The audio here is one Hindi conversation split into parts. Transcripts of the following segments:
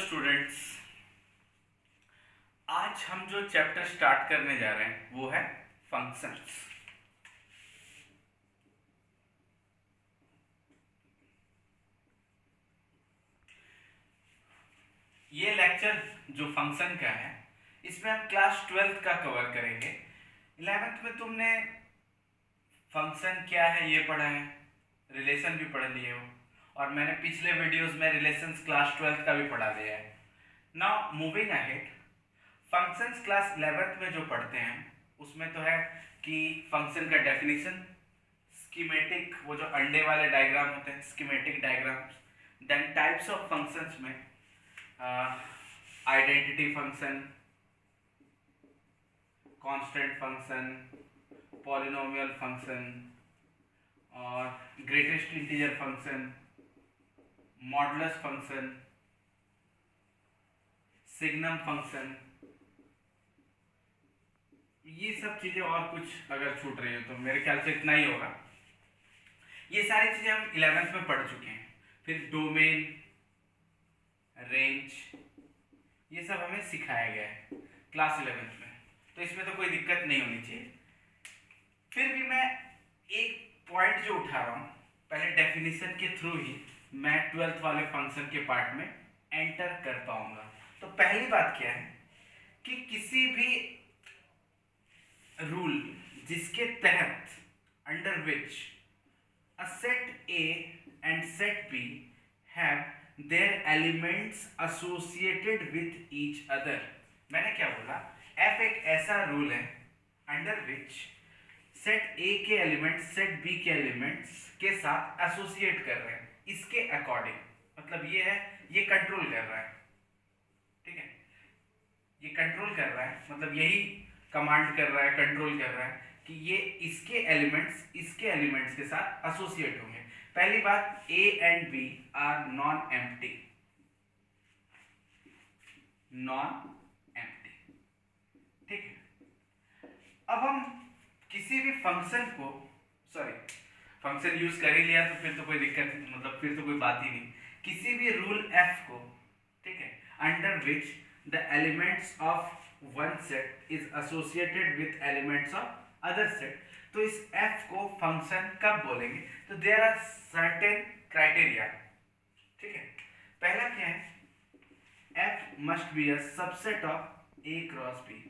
स्टूडेंट्स, आज हम जो चैप्टर स्टार्ट करने जा रहे हैं वो है फंक्शंस। ये लेक्चर जो फंक्शन का है इसमें हम क्लास 12th का कवर करेंगे। 11th में तुमने फंक्शन क्या है ये पढ़ा है, रिलेशन भी पढ़ लिए हो, और मैंने पिछले वीडियोस में रिलेशंस क्लास 12th का भी पढ़ा दिया है। Now moving ahead, functions class 11th में जो पढ़ते हैं उसमें तो है कि फंक्शन का डेफिनेशन, स्कीमेटिक, वो जो अंडे वाले डायग्राम होते हैं schematic diagrams, then types of functions में identity function, constant function, polynomial function और greatest integer function, modulus function, signum function, ये सब चीजें और कुछ अगर छूट रही हो तो मेरे ख्याल से इतना ही होगा। ये सारी चीजें हम 11th में पढ़ चुके हैं। फिर डोमेन, रेंज, ये सब हमें सिखाया गया है क्लास 11th में, तो इसमें तो कोई दिक्कत नहीं होनी चाहिए। फिर भी मैं एक पॉइंट जो उठा रहा हूँ, पहले डेफिनेशन के थ्रू ही मैं 12th वाले फंक्शन के पार्ट में एंटर कर पाऊंगा। तो पहली बात क्या है कि किसी भी रूल जिसके तहत under which a set A and set B have their elements associated with each other, मैंने क्या बोला, एफ एक ऐसा रूल है अंडर विच सेट ए के एलिमेंट्स सेट बी के एलिमेंट्स के साथ एसोसिएट कर रहे हैं इसके अकॉर्डिंग, मतलब ये है, ये कंट्रोल कर रहा है, ठीक है, ये कंट्रोल कर रहा है, मतलब यही कमांड कर रहा है, कंट्रोल कर रहा है कि ये इसके एलिमेंट्स के साथ एसोसिएट होंगे। पहली बात, A and B are non empty, ठीक है। अब हम किसी भी फंक्शन को, फंक्शन यूज कर ही लिया तो फिर तो कोई दिक्कत, मतलब फिर तो कोई बात ही नहीं। किसी भी रूल एफ को, ठीक है, under which the elements of one set is associated with elements of other set, तो इस f को फंक्शन कब बोलेंगे, तो देयर आर सर्टेन क्राइटेरिया, ठीक है। पहला क्या है, f must be a subset of a cross b,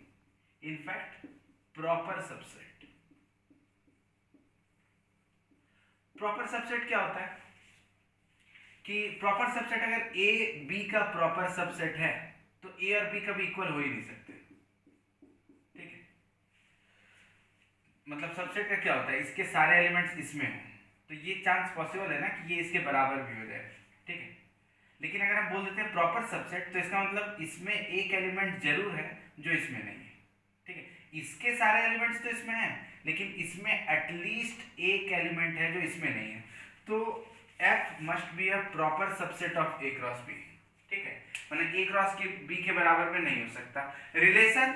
in fact proper subset. Proper subset क्या होता है कि प्रॉपर सबसेट अगर a b का प्रॉपर सबसेट है तो a और b कभी इक्वल हो ही नहीं सकते, ठीक है। मतलब सबसेट का क्या होता है, इसके सारे एलिमेंट्स इसमें हो तो ये चांस पॉसिबल है ना कि ये इसके बराबर भी हो जाए, ठीक है। लेकिन अगर हम बोल देते हैं प्रॉपर सबसेट तो इसका मतलब इसमें एक एलिमेंट जरूर है जो इसमें नहीं है, ठीक है। इसके सारे एलिमेंट्स तो इसमें हैं लेकिन इसमें एटलीस्ट एक एलिमेंट है जो इसमें नहीं है, तो f must be a proper subset of a cross b, ठीक है। मतलब a क्रॉस के b के बराबर में नहीं हो सकता। रिलेशन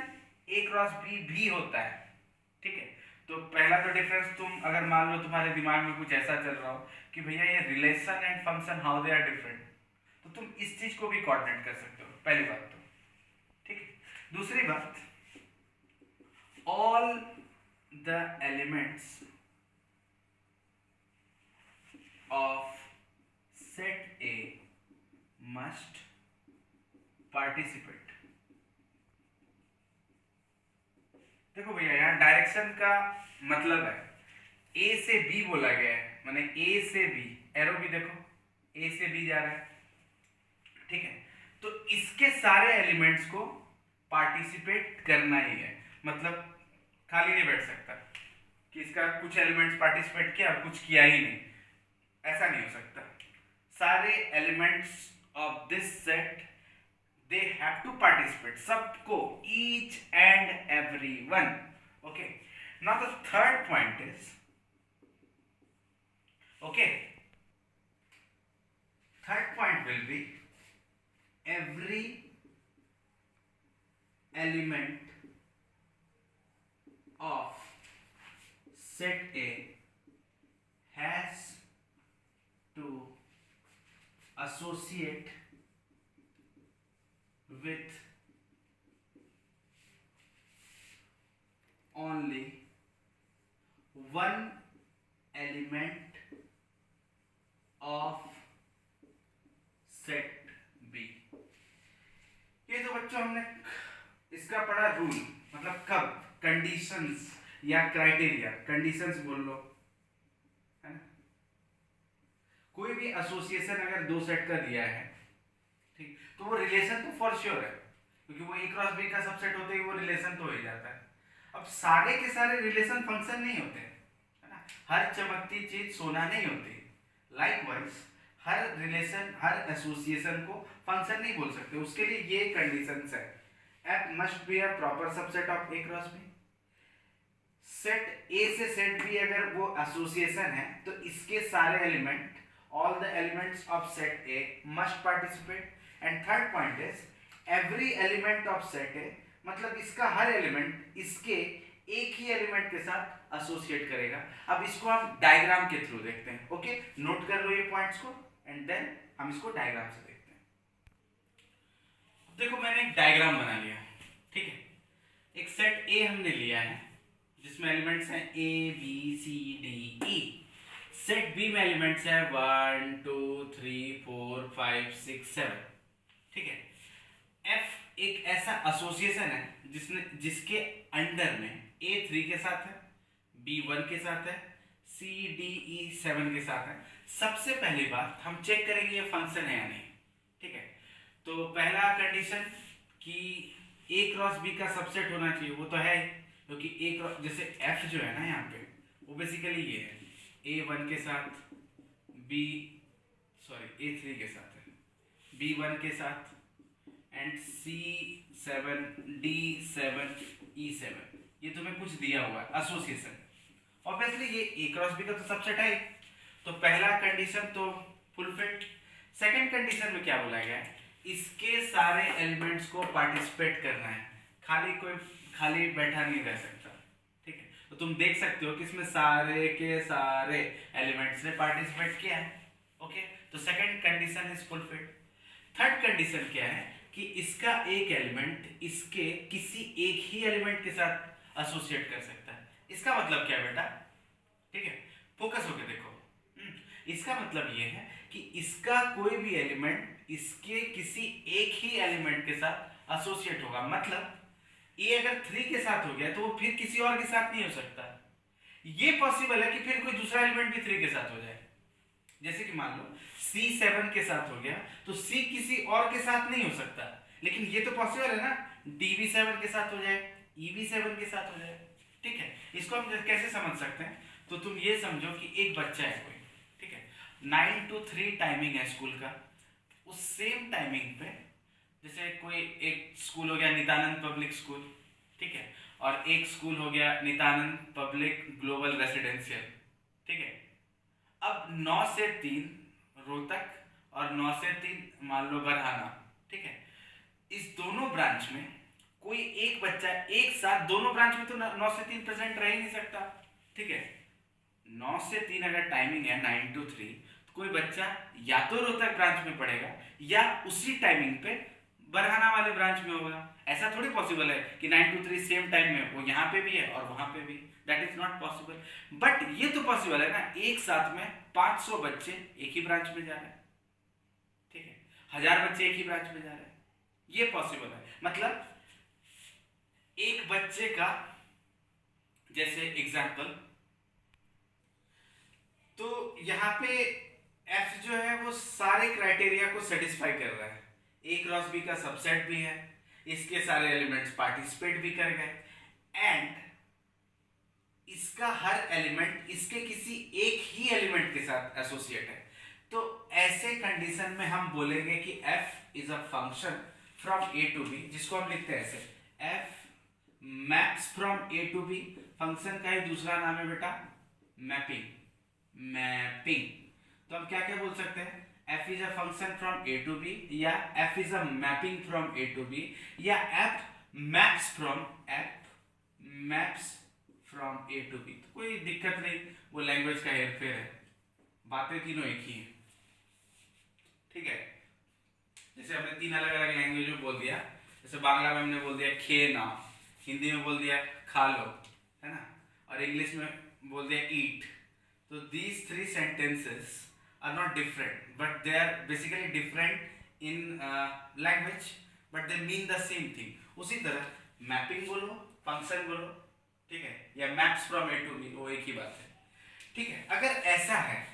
a क्रॉस b भी होता है, ठीक है। तो पहला तो डिफरेंस, तुम अगर मान लो तुम्हारे दिमाग में कुछ ऐसा चल रहा हो कि भैया ये relation and function how they are different, तो तुम इस चीज को भी कोऑर्डिनेट कर सकते हो, पहली बात तो, ठीक है। दूसरी बात, all the elements of set A must participate. देखो भैया यहाँ डायरेक्शन का मतलब है ए से बी बोला गया है, माने ए से बी, एरो भी देखो ए से बी जा रहा है, ठीक है। तो इसके सारे एलिमेंट्स को पार्टिसिपेट करना ही है, मतलब खाली नहीं बैठ सकता कि इसका कुछ एलिमेंट्स पार्टिसिपेट किया और कुछ किया ही नहीं, ऐसा नहीं हो सकता। सारे elements of this set they have to participate, सबको, each and everyone, okay. Now the third point is, okay, third point will be every element of set A has to associate with only one element of set B। ये तो बच्चों हमने इसका पढ़ा रूल, मतलब कब, कंडीशंस या क्राइटेरिया, कंडीशंस बोल लो, है ना। कोई भी एसोसिएशन अगर दो सेट का दिया है, ठीक, तो वो रिलेशन तो फॉर श्योर है, क्योंकि वो ए क्रॉस बी का सबसेट होते ही वो रिलेशन तो हो ही जाता है। अब सारे के सारे रिलेशन फंक्शन नहीं होते, है ना, हर चमकती चीज सोना नहीं होती। लाइकवाइज हर रिलेशन, हर एसोसिएशन को फंक्शन नहीं बोल सकते, उसके लिए ये कंडीशंस है। F must be a proper subset of A cross B। Set A से सेट B अगर वो एसोसिएशन है तो इसके सारे element, all the elements of set A must participate। and third point is every element of set A, मतलब इसका हर एलिमेंट इसके एक ही एलिमेंट के साथ एसोसिएट करेगा। अब इसको हम डायग्राम के थ्रू देखते हैं। ओके, नोट कर लो ये पॉइंट्स को एंड देन हम इसको डायग्राम से देखते हैं। देखो मैंने एक डायग्राम बना लिया, ठीक है। एक सेट ए हमने लिया है जिसमें एलिमेंट्स हैं A B C D E. Set B में एलिमेंट्स हैं 1 2 3 4 5 6 7, ठीक है। एफ एक ऐसा एसोसिएशन है जिसके अंडर में ए 3 के साथ है, बी 1 के साथ है, सी डी ई 7 के साथ है। सबसे पहली बात हम चेक करेंगे ये फंक्शन है या नहीं, ठीक है। तो पहला कंडीशन कि ए क्रॉस बी का सबसेट होना चाहिए, वो तो है, क्योंकि ए क्रॉस, जैसे एफ जो है ना यहाँ पे, वो बेसिकली ये है ए 1 के साथ, बी सॉरी ए 3 के साथ है, बी 1 के साथ एंड सी 7 डी 7 ई 7। ये तुम्हें कुछ दिया हुआ है एसोसिएशन, ऑब्वियसली ये ए क्रॉस बी का तो सबसेट है। तो पहला कंडीशन तो फुलफिल्ड। सेकंड कंडीशन में क्या बोला गया है, इसके सारे एलिमेंट्स को पार्टिसिपेट करना है, खाली बैठा नहीं रह सकता, ठीक है। तो तुम देख सकते हो कि इसमें सारे के सारे एलिमेंट्स ने पार्टिसिपेट किया है। ओके, तो second condition is fulfilled. Third condition क्या है कि इसका एक एलिमेंट इसके किसी एक ही एलिमेंट के साथ एसोसिएट कर सकता है। इसका मतलब क्या बेटा, ठीक है, फोकस होकर देखो। इसका मतलब ये है कि इसका कोई भी एलिमेंट इसके किसी एक ही एलिमेंट के साथ एसोसिएट होगा। मतलब ए अगर 3 के साथ हो गया तो वो फिर किसी और के साथ नहीं हो सकता। ये पॉसिबल है कि फिर कोई दूसरा एलिमेंट भी 3 के साथ हो जाए। जैसे कि मान लो C 7 के साथ हो गया तो C किसी और के साथ नहीं हो सकता, लेकिन ये तो पॉसिबल है ना, D भी 7 के साथ हो जाए, E भी 7 के साथ हो जाए, ठीक है। इसको हम कैसे समझ सकते हैं, तो तुम ये समझो कि एक बच्चा है कोई, ठीक है, 9 to 3 टाइमिंग है स्कूल का। उस सेम टाइमिंग पे जैसे कोई एक स्कूल हो गया नित्यानंद पब्लिक स्कूल, ठीक है, और एक स्कूल हो गया नित्यानंद पब्लिक ग्लोबल रेसिडेंशियल, ठीक है। अब 9 से 3 रोहतक और 9 से 3 मान लो बरहाना, ठीक है। इस दोनों ब्रांच में कोई एक बच्चा एक साथ, दोनों ब्रांच में तो 9 से 3 प्रेजेंट रह ही नहीं सकता, ठीक है। 9 से 3 अगर टाइमिंग है 9 to 3, तो कोई बच्चा या तो रोहतक ब्रांच में पढ़ेगा या उसी टाइमिंग पे बरहाना वाले ब्रांच में होगा। ऐसा थोड़ी पॉसिबल है कि 9 to 3 सेम टाइम में वो यहाँ पे भी है और वहां पे भी, that is not possible. But ये तो पॉसिबल है ना, एक साथ में 500 बच्चे एक ही ब्रांच में जा रहे हैं, ठीक है, 1000 बच्चे एक ही ब्रांच में जा रहे हैं, ये पॉसिबल है। मतलब एक बच्चे का, जैसे एग्जाम्पल, तो यहाँ पे F जो है वो सारे क्राइटेरिया को सेटिस्फाई कर रहा है। ए क्रॉस बी का सबसेट भी है, इसके सारे एलिमेंट्स पार्टिसिपेट भी कर गए एंड इसका हर एलिमेंट इसके किसी एक ही एलिमेंट के साथ एसोसिएट है। तो ऐसे कंडीशन में हम बोलेंगे कि F is a function from A to B, जिसको हम लिखते हैं ऐसे, F maps from A to B। Function का ही दूसरा नाम है बेटा मैपिंग, मैपिंग। तो हम क्या क्या बोल सकते हैं, F is a function from A to B, या F is a mapping from A to B, या F maps from A to B। तो कोई दिक्कत नहीं, वो लैंग्वेज का हेरफेर है, बातें तीनों एक ही है, ठीक है। जैसे हमने 3 अलग अलग लैंग्वेज में बोल दिया, जैसे बांग्ला में हमने बोल दिया खे ना, हिंदी में बोल दिया खा लो, है ना, और इंग्लिश में बोल दिया ईट। तो these 3 sentences are not different, but they are basically different in language, but they mean the same thing। उसी तरह मैपिंग बोलो, फंक्शन बोलो, ठीक है, या maps from A to B, वो एक ही बात है, ठीक है। अगर ऐसा है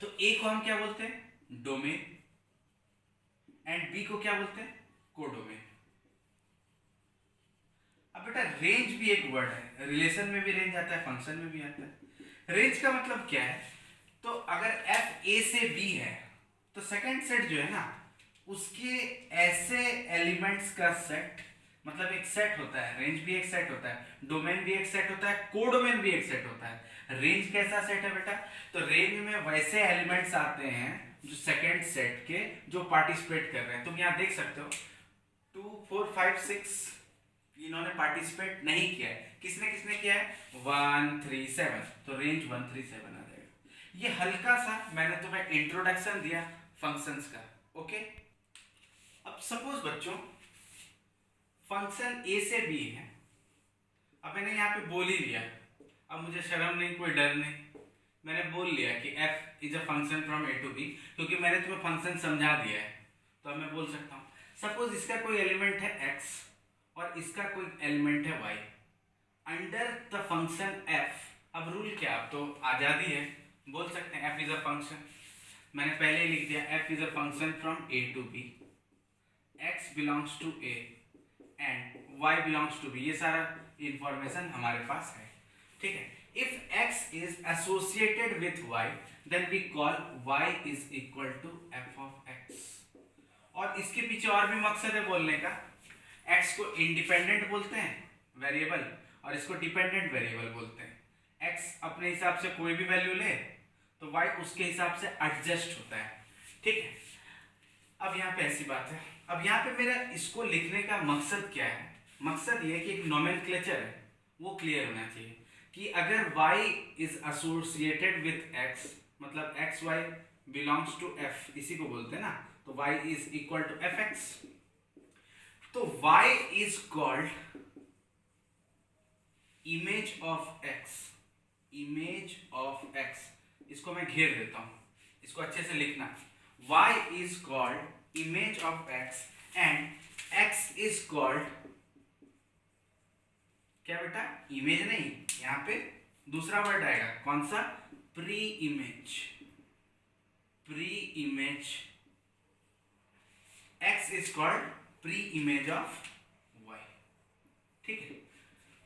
तो ए को हम क्या बोलते हैं? डोमेन, एंड बी को क्या बोलते हैं? कोडोमेन। अब बेटा रेंज भी एक वर्ड है, रिलेशन में भी रेंज आता है, फंक्शन में भी आता है। रेंज का मतलब क्या है? तो अगर एफ ए से बी है तो सेकंड सेट जो है ना, उसके ऐसे एलिमेंट्स का सेट, मतलब एक सेट होता है, रेंज भी एक सेट होता है, डोमेन भी एक सेट होता है, कोडोमेन भी एक सेट होता है। रेंज कैसा सेट है बेटा? तो रेंज में वैसे एलिमेंट्स आते हैं जो सेकंड सेट के जो पार्टिसिपेट कर रहे हैं। तुम यहाँ देख सकते हो 2 4 5 6 इन्होंने पार्टिसिपेट नहीं किया है। किसने किसने किया है? 1 3 7, तो रेंज 1 3 7 आ जाएगा। ये हल्का सा मैंने तुम्हें इंट्रोडक्शन दिया फंक्शंस का, ओके। अब सपोज बच्चों फंक्शन ए से बी है, अब मैंने यहाँ पे बोल ही लिया, अब मुझे शर्म नहीं, कोई डर नहीं, मैंने बोल लिया कि f is a function from A to B, क्योंकि मैंने तुम्हें फंक्शन समझा दिया है, तो अब मैं बोल सकता हूँ सपोज इसका कोई एलिमेंट है x और इसका कोई एलिमेंट है y under the function f। अब रूल क्या, अब तो आज़ादी है, बोल सकते हैं f इज अ फंक्शन, मैंने पहले ही लिख दिया f is a function from a to b, x belongs to a and y belongs to b, ये सारा इंफॉर्मेशन हमारे पास है, ठीक है। If x is associated with y, then we call y is equal to f of x। और इसके पीछे और भी मकसद है बोलने का। x को इंडिपेंडेंट बोलते हैं वेरिएबल, और इसको डिपेंडेंट वेरिएबल बोलते हैं। x अपने हिसाब से कोई भी वैल्यू ले तो y उसके हिसाब से एडजस्ट होता है, ठीक है। अब यहाँ पे ऐसी बात है, अब यहाँ पे मेरा इसको लिखने का मकसद क्या है? मकसद ये है कि एक नोमेनक्लेचर है वो क्लियर होना चाहिए कि अगर y is associated with x, मतलब x y belongs to f, इसी को बोलते हैं ना, तो y is equal to f x, तो y is called image of x, image of x। इसको मैं घेर देता हूं, इसको अच्छे से लिखना, y is called image of x and x is called क्या बेटा? इमेज नहीं, यहां पे दूसरा वर्ड आएगा, कौन सा? Pre image. Pre image, x is called pre image of y, ठीक है।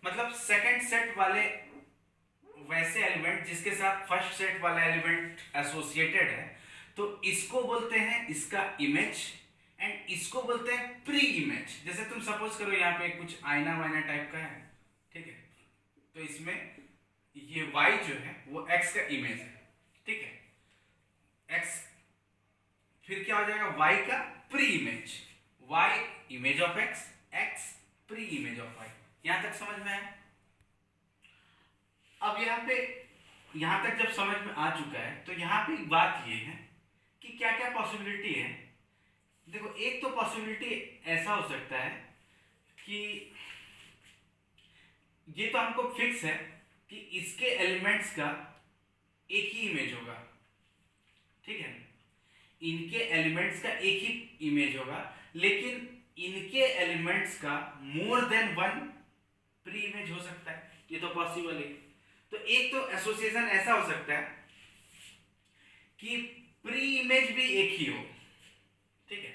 मतलब सेकंड सेट वाले वैसे एलिमेंट जिसके साथ फर्स्ट सेट वाला एलिमेंट एसोसिएटेड है, तो इसको बोलते हैं इसका इमेज एंड इसको बोलते हैं प्री इमेज। जैसे तुम सपोज करो यहाँ पे कुछ आईना वाइना टाइप का है, ठीक है, तो इसमें ये y जो है वो x का इमेज है, ठीक है। x फिर क्या हो जाएगा? y का pre image, y image of x, x pre image of y। यहां तक समझ में आया? अब यहां तक जब समझ में आ चुका है तो यहां पे एक बात ये है कि क्या क्या पॉसिबिलिटी है। देखो, एक तो पॉसिबिलिटी ऐसा हो सकता है कि ये तो हमको फिक्स है कि इसके एलिमेंट्स का एक ही इमेज होगा, ठीक है, इनके एलिमेंट्स का एक ही इमेज होगा, लेकिन इनके एलिमेंट्स का मोर देन वन प्री इमेज हो सकता है, ये तो पॉसिबल है। तो एक तो एसोसिएशन ऐसा हो सकता है कि प्री इमेज भी एक ही हो, ठीक है,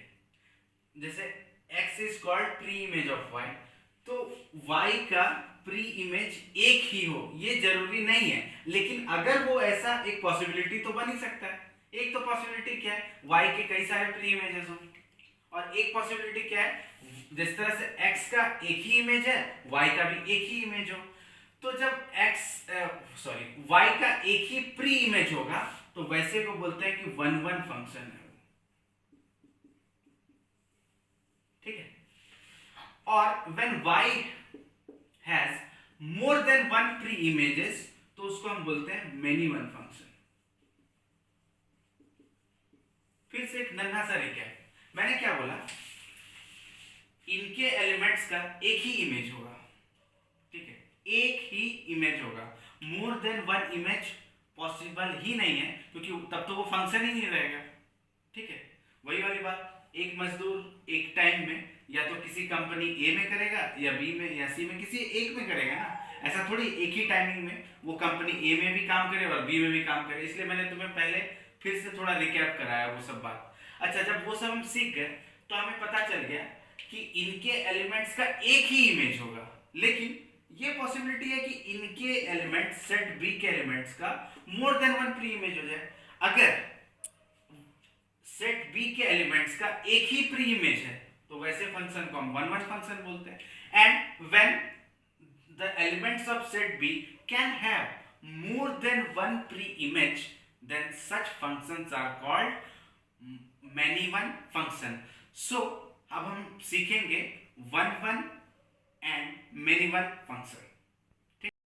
जैसे x is called pre image of y, तो y का प्री इमेज एक ही हो, ये जरूरी नहीं है, लेकिन अगर वो ऐसा एक पॉसिबिलिटी तो बन ही सकता है। एक तो पॉसिबिलिटी क्या है? y के कई सारे प्री इमेजेस हो, और एक पॉसिबिलिटी क्या है? जिस तरह से x का एक ही इमेज है y का भी एक ही इमेज हो, तो जब y का एक ही प्री इमेज होगा तो वैसे को बोलते हैं कि 1-1 फंक्शन है, ठीक है। और when y has more than one pre images तो उसको हम बोलते हैं many one फंक्शन। फिर से एक नन्हा सा रिकैप, मैंने क्या बोला, इनके एलिमेंट्स का एक ही इमेज होगा, ठीक है, एक ही इमेज होगा, more than one image possible ही नहीं है, क्योंकि तब तो वो फंक्शन ही नहीं रहेगा, ठीक है। वही वाली बात, एक मजदूर एक टाइम में या तो किसी कंपनी ए में करेगा या बी में या सी में, किसी एक में करेगा ना, ऐसा थोड़ी एक ही टाइमिंग में वो कंपनी ए में भी काम करे और बी में भी काम करे। इसलिए मैंने तुम्हें पहले फिर से थोड़ा रिकैप कराया वो सब बात। अच्छा, जब वो सब हम सीख गए तो हमें पता चल गया कि इनके एलिमेंट्स का एक ही इमेज होगा, लेकिन ये पॉसिबिलिटी है कि इनके एलिमेंट सेट बी के एलिमेंट्स का मोर देन वन प्री इमेज हो जाए। अगर सेट बी के एलिमेंट्स का एक ही प्री इमेज है तो वैसे फंक्शन को हम वन वन फंक्शन बोलते हैं। And when the elements of set B can have more than one pre image, then such functions are called many one function. So अब हम सीखेंगे one one and many one function.